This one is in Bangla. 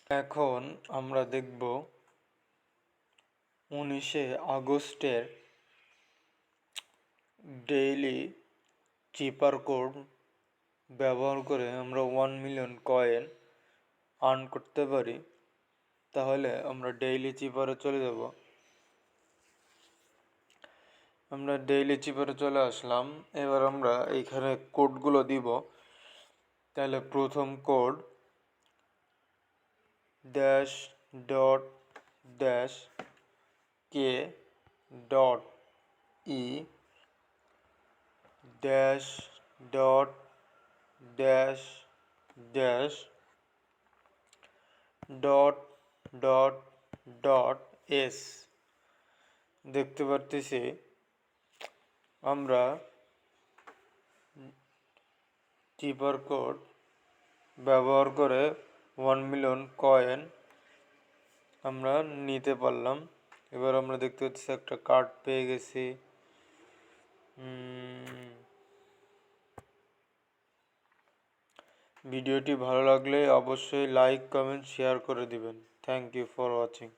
এখন আমরা দেখব 19শে আগস্টের ডেইলি চিপার কোড ব্যবহার করে আমরা 1 মিলিয়ন কয়েন আর্ন করতে পারি। তাহলে আমরা ডেইলি চিপারে চলে যাব। আমরা ডেইলি চিপারে চলে আসলাম। এবার আমরা এইখানে কোডগুলো দিব। তাহলে প্রথম code dash dot dash K dot E dash dot dash dash dot dot dot S. দেখতে পারতেছি আমরা চিপার কোড ব্যবহার করে 1 মিলিয়ন কয়েন আমরা নিতে পারলাম। এবার আমরা দেখতে পাচ্ছি একটা কার্ড পেয়ে গেছি। ভিডিওটি ভালো লাগলে অবশ্যই লাইক, কমেন্ট, শেয়ার করে দিবেন। Thank you for watching.